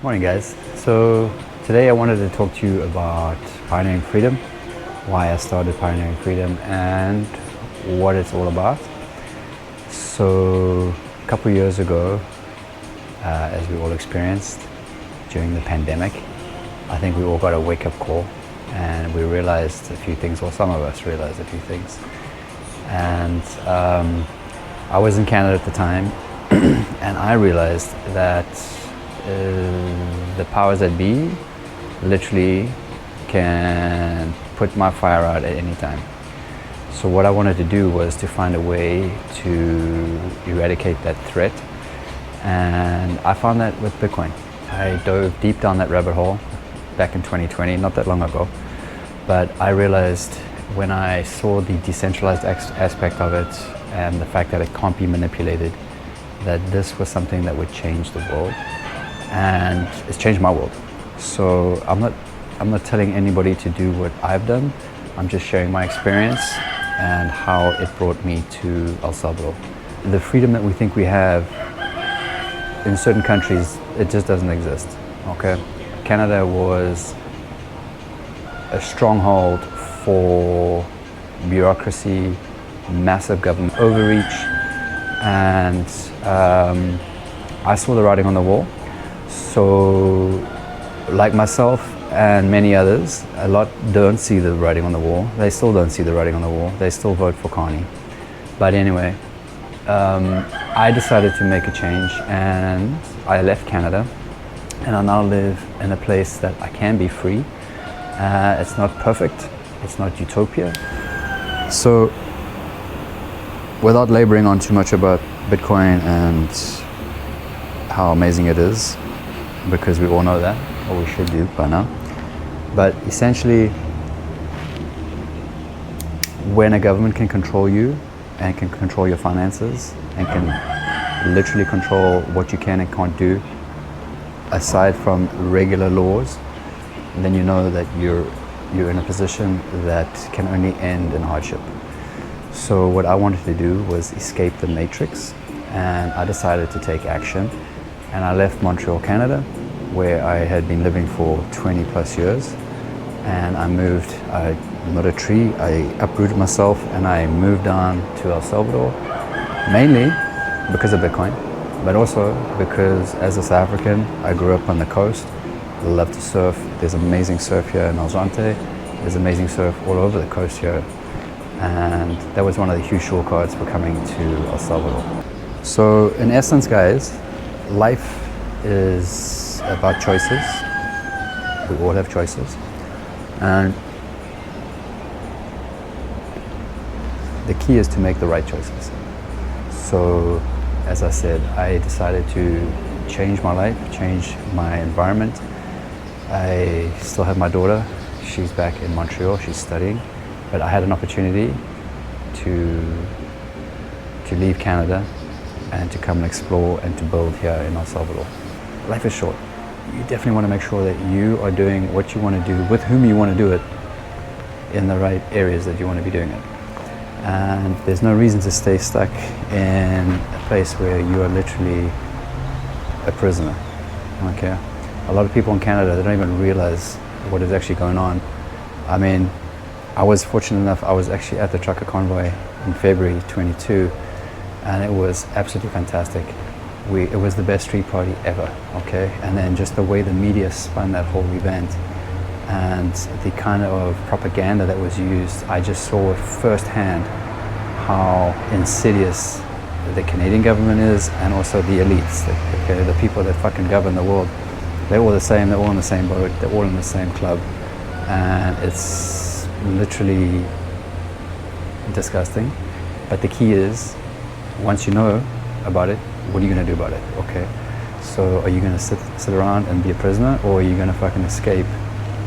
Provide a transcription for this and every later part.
Morning, guys. So today I wanted to talk to you about pioneering freedom, why I started pioneering freedom, and what it's all about. So a couple years ago, as we all experienced during the pandemic, I think we all got a wake-up call, and we realized a few things, or some of us realized a few things. And I was in Canada at the time, and I realized that the powers that be literally can put my fire out at any time. So what I wanted to do was to find a way to eradicate that threat, and I found that with Bitcoin. I dove deep down that rabbit hole back in 2020, not that long ago, but I realized when I saw the decentralized aspect of it and the fact that it can't be manipulated, that this was something that would change the world. And it's changed my world. So I'm not telling anybody to do what I've done. I'm just sharing my experience and how it brought me to El Salvador. The freedom that we think we have in certain countries, it just doesn't exist. Okay, Canada was a stronghold for bureaucracy, massive government overreach, and I saw the writing on the wall. So, like myself and many others, a lot don't see the writing on the wall. They still don't see the writing on the wall. They still vote for Carney. But anyway, I decided to make a change, and I left Canada, and I now live in a place that I can be free. It's not perfect. It's not utopia. So, without laboring on too much about Bitcoin and how amazing it is, because we all know that, or we should do by now. But essentially, when a government can control you and can control your finances and can literally control what you can and can't do, aside from regular laws, then you know that you're in a position that can only end in hardship. So what I wanted to do was escape the matrix, and I decided to take action. And I left Montreal, Canada, where I had been living for 20 plus years. And I moved, I'm not a tree, I uprooted myself and I moved down to El Salvador, mainly because of Bitcoin, but also because as a South African, I grew up on the coast. I love to surf. There's amazing surf here in El Zante. There's amazing surf all over the coast here. And that was one of the huge shortcuts for coming to El Salvador. So in essence, guys, life is about choices. We all have choices. And the key is to make the right choices. So, as I said, I decided to change my life, change my environment. I still have my daughter. She's back in Montreal, she's studying. But I had an opportunity to leave Canada and to come and explore and to build here in El Salvador. Life is short. You definitely want to make sure that you are doing what you want to do with whom you want to do it in the right areas that you want to be doing it. And there's no reason to stay stuck in a place where you are literally a prisoner. Okay? A lot of people in Canada, they don't even realize what is actually going on. I mean, I was fortunate enough, I was actually at the trucker convoy in February 22, and it was absolutely fantastic. It was the best street party ever, okay? And then just the way the media spun that whole event and the kind of propaganda that was used, I just saw firsthand how insidious the Canadian government is, and also the elites, okay? The people that fucking govern the world. They're all the same, they're all in the same boat, they're all in the same club, and it's literally disgusting. But the key is, once you know about it, what are you going to do about it? Okay, so are you going to sit around and be a prisoner, or are you going to fucking escape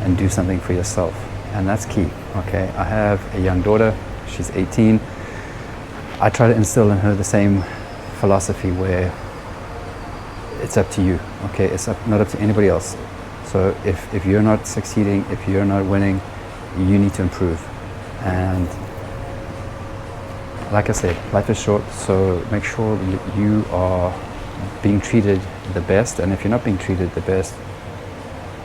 and do something for yourself? And that's key. Okay, I have a young daughter, she's 18. I try to instill in her the same philosophy where it's up to you. Okay, it's not up to anybody else. So if you're not succeeding, if you're not winning, you need to improve. And like I said, life is short, so make sure you are being treated the best, and if you're not being treated the best,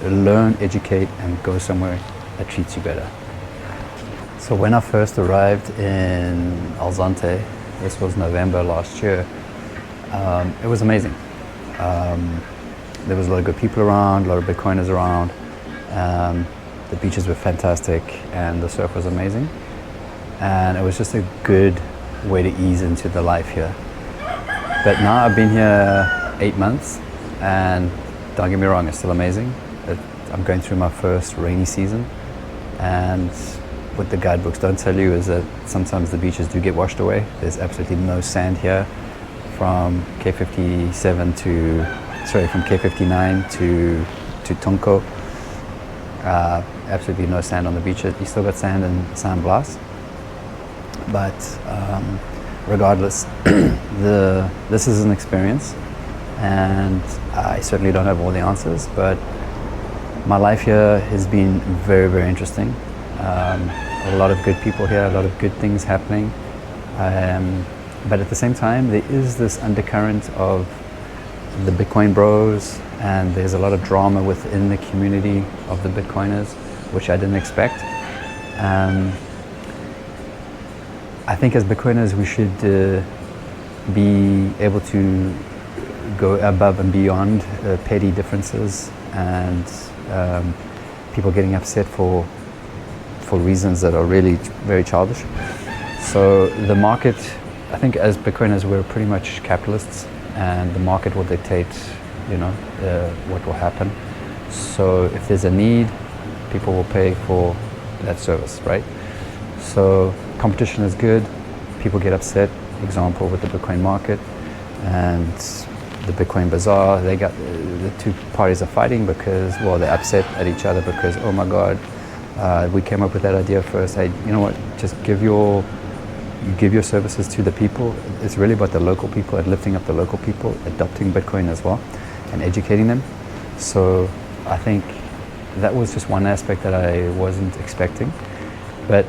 learn, educate, and go somewhere that treats you better. So when I first arrived in Alzante, this was November last year, it was amazing. There was a lot of good people around, a lot of Bitcoiners around. The beaches were fantastic and the surf was amazing. And it was just a good way to ease into the life here. But now I've been here 8 months, and don't get me wrong, it's still amazing. I'm going through my first rainy season, and what the guidebooks don't tell you is that sometimes the beaches do get washed away. There's absolutely no sand here from K57 from K59 to Tunco. Absolutely no sand on the beaches. You still got sand and sand blasts. But regardless, this is an experience, and I certainly don't have all the answers, but my life here has been very, very interesting. A lot of good people here, a lot of good things happening. But at the same time, there is this undercurrent of the Bitcoin bros, and there's a lot of drama within the community of the Bitcoiners, which I didn't expect. I think as Bitcoiners, we should be able to go above and beyond petty differences and people getting upset for reasons that are really very childish. So the market, I think as Bitcoiners, we're pretty much capitalists, and the market will dictate, what will happen. So if there's a need, people will pay for that service, right? So competition is good. People get upset, example with the Bitcoin market and the Bitcoin bazaar. They got the two parties are fighting because, well, they're upset at each other because, oh my God, we came up with that idea first. Hey, you know what? Just give your services to the people. It's really about the local people and lifting up the local people, adopting Bitcoin as well, and educating them. So I think that was just one aspect that I wasn't expecting. But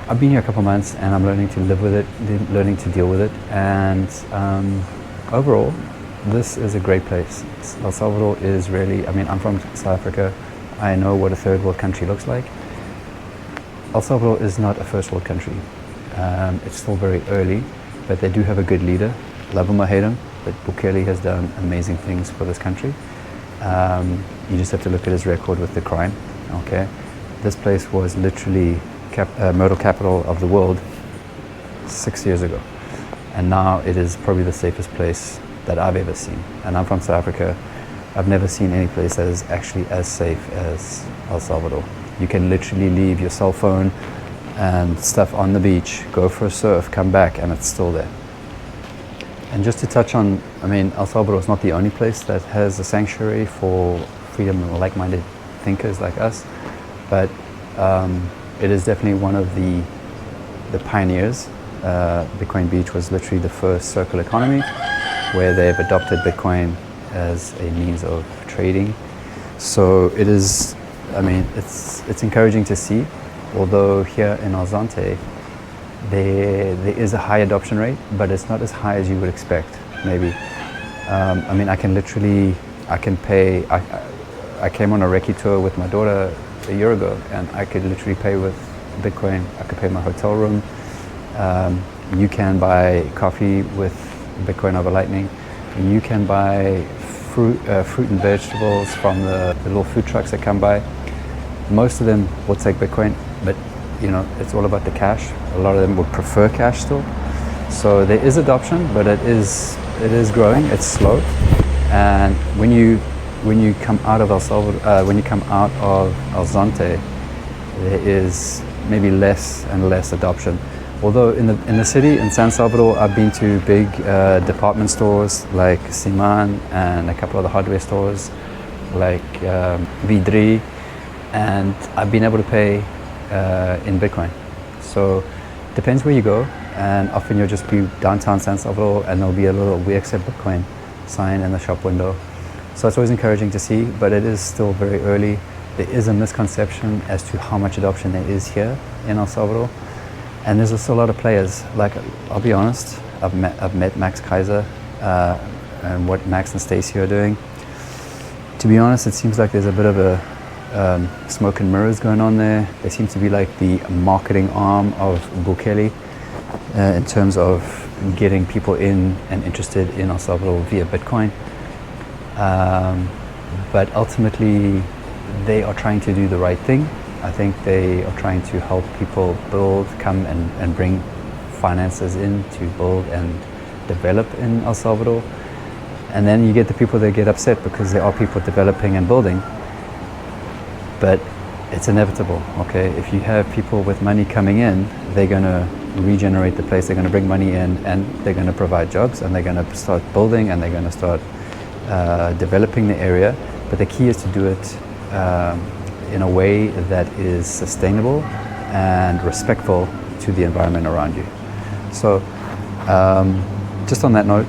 I've been here a couple months and I'm learning to live with it, learning to deal with it. And overall, this is a great place. El Salvador is really, I'm from South Africa. I know what a third world country looks like. El Salvador is not a first world country. It's still very early, but they do have a good leader. Love him or hate him, but Bukele has done amazing things for this country. You just have to look at his record with the crime, okay? This place was literally murder capital of the world 6 years ago. And now it is probably the safest place that I've ever seen. And I'm from South Africa. I've never seen any place that is actually as safe as El Salvador. You can literally leave your cell phone and stuff on the beach, go for a surf, come back, and it's still there. And just to touch on, El Salvador is not the only place that has a sanctuary for freedom and like-minded thinkers like us, but it is definitely one of the pioneers. Bitcoin Beach was literally the first circular economy where they've adopted Bitcoin as a means of trading. So it is, it's encouraging to see. Although here in Alzante, there is a high adoption rate, but it's not as high as you would expect, maybe. I can pay, I came on a recce tour with my daughter a year ago, and I could literally pay with Bitcoin. I could pay my hotel room. You can buy coffee with Bitcoin over Lightning. You can buy fruit and vegetables from the little food trucks that come by. Most of them will take Bitcoin, but it's all about the cash. A lot of them would prefer cash still. So there is adoption, but it is growing. It's slow. And when you come out of El Salvador, when you come out of Alzante, there is maybe less and less adoption. Although in the city, in San Salvador, I've been to big department stores like Siman and a couple of the hardware stores like Vidri, and I've been able to pay in Bitcoin. So it depends where you go, and often you'll just be downtown San Salvador and there'll be a little "We accept Bitcoin" sign in the shop window. So it's always encouraging to see, but it is still very early. There is a misconception as to how much adoption there is here in El Salvador. And there's also a lot of players. Like, I'll be honest, I've met Max Kaiser and what Max and Stacy are doing. To be honest, it seems like there's a bit of a smoke and mirrors going on there. They seem to be like the marketing arm of Bukele in terms of getting people in and interested in El Salvador via Bitcoin. But ultimately, they are trying to do the right thing. I think they are trying to help people build, come and bring finances in to build and develop in El Salvador. And then you get the people that get upset because there are people developing and building. But it's inevitable, okay? If you have people with money coming in, they're going to regenerate the place, they're going to bring money in, and they're going to provide jobs, and they're going to start building, and they're going to start developing the area. But the key is to do it in a way that is sustainable and respectful to the environment around you. So just on that note,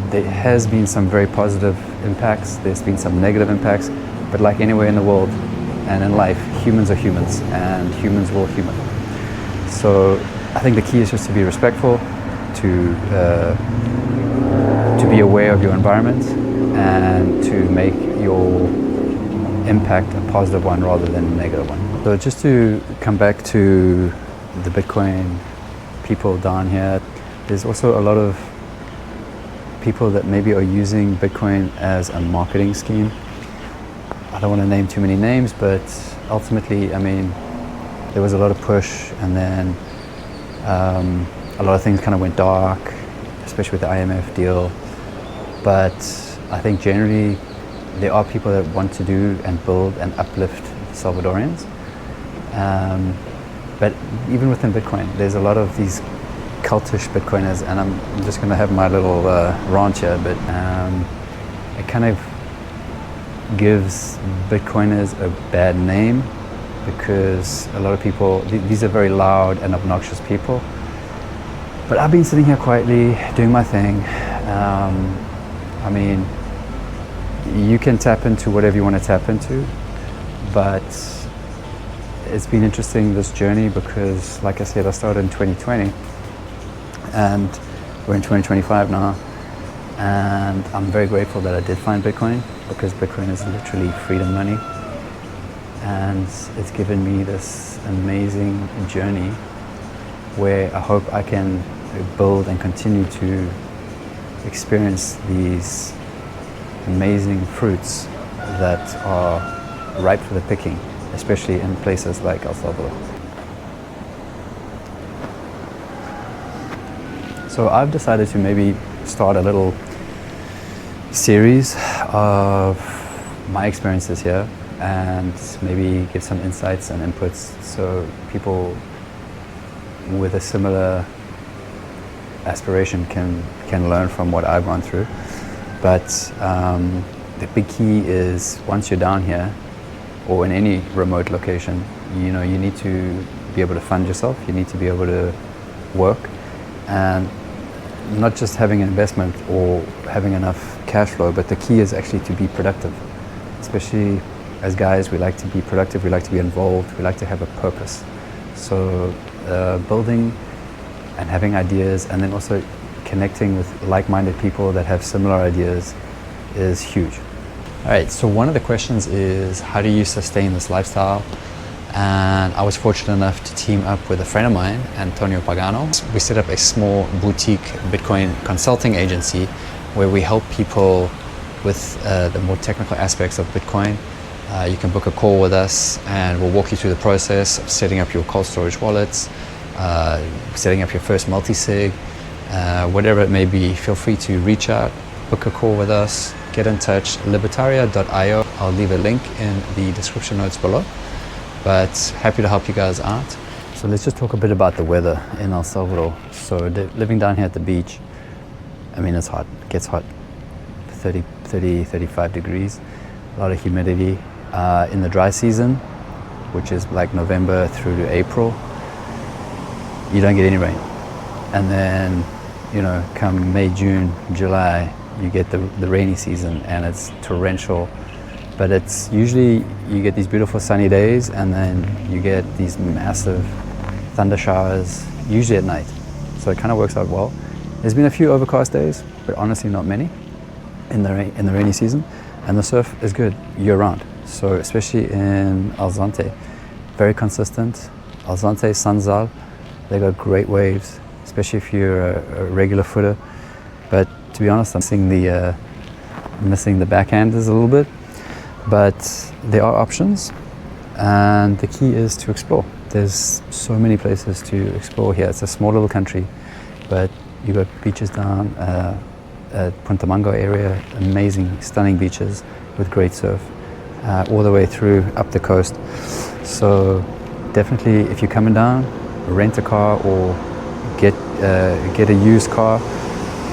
there has been some very positive impacts, there's been some negative impacts, but like anywhere in the world and in life, humans are humans and humans will human. So I think the key is just to be respectful, to be aware of your environment, and to make your impact a positive one rather than a negative one. So just to come back to the Bitcoin people down here, there's also a lot of people that maybe are using Bitcoin as a marketing scheme. I don't want to name too many names, but ultimately, I mean, there was a lot of push, and then a lot of things kind of went dark, especially with the IMF deal. But I think generally there are people that want to do and build and uplift Salvadorians. But even within Bitcoin, there's a lot of these cultish Bitcoiners, and I'm just going to have my little rant here, but it kind of gives Bitcoiners a bad name because a lot of people, these are very loud and obnoxious people. But I've been sitting here quietly doing my thing. I mean, you can tap into whatever you want to tap into, but it's been interesting, this journey, because like I said, I started in 2020 and we're in 2025 now, and I'm very grateful that I did find Bitcoin, because Bitcoin is literally freedom money, and it's given me this amazing journey where I hope I can build and continue to experience these amazing fruits that are ripe for the picking, especially in places like El Salvador. So I've decided to maybe start a little series of my experiences here and maybe give some insights and inputs so people with a similar aspiration can learn from what I've gone through. But the big key is, once you're down here or in any remote location, you know, you need to be able to fund yourself, you need to be able to work, and not just having an investment or having enough cash flow, but the key is actually to be productive. Especially as guys, we like to be productive, we like to be involved, we like to have a purpose. So building and having ideas, and then also connecting with like-minded people that have similar ideas is huge. All right, so one of the questions is, how do you sustain this lifestyle? And I was fortunate enough to team up with a friend of mine, Antonio Pagano. We set up a small boutique Bitcoin consulting agency where we help people with the more technical aspects of Bitcoin. You can book a call with us and we'll walk you through the process of setting up your cold storage wallets, setting up your first multi-sig, whatever it may be. Feel free to reach out, book a call with us, get in touch, libertaria.io. I'll leave a link in the description notes below. But happy to help you guys out. So let's just talk a bit about the weather in El Salvador. So living down here at the beach, I mean, it's hot, it gets hot, 30, 35 degrees, a lot of humidity. In the dry season, which is like November through to April, you don't get any rain. And then, you know, come May, June, July, you get the rainy season, and it's torrential. But it's usually, you get these beautiful sunny days, and then you get these massive thunder showers, usually at night. So it kind of works out well. There's been a few overcast days, but honestly not many. in the rainy season, and the surf is good year round. So especially in Alzante, very consistent. Alzante, Sanzal, they got great waves, especially if you're a regular footer. But to be honest, I'm missing the backhanders a little bit. But there are options, and the key is to explore. There's so many places to explore here. It's a small little country, but you got beaches down at Punta Mango area, amazing, stunning beaches with great surf, all the way through up the coast. So definitely, if you're coming down, rent a car or get a used car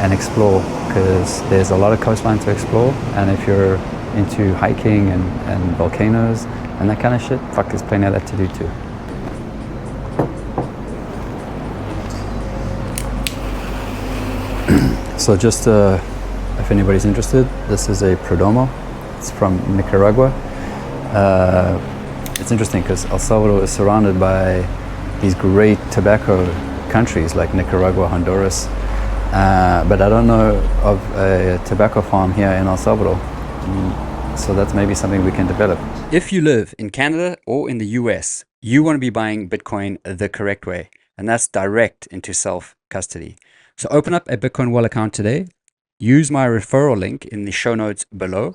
and explore, because there's a lot of coastline to explore. And if you're into hiking and volcanoes and that kind of shit, fuck, there's plenty of that to do too. So just if anybody's interested, this is a Perdomo. It's from Nicaragua. It's interesting because El Salvador is surrounded by these great tobacco countries like Nicaragua, Honduras, but I don't know of a tobacco farm here in El Salvador. So that's maybe something we can develop. If you live in Canada or in the US, you want to be buying Bitcoin the correct way, and that's direct into self-custody. So open up a Bitcoin Wallet account today, use my referral link in the show notes below,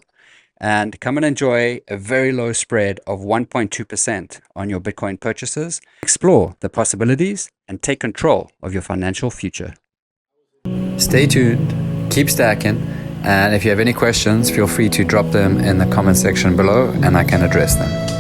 and come and enjoy a very low spread of 1.2% on your Bitcoin purchases. Explore the possibilities and take control of your financial future. Stay tuned, keep stacking, and if you have any questions, feel free to drop them in the comment section below and I can address them.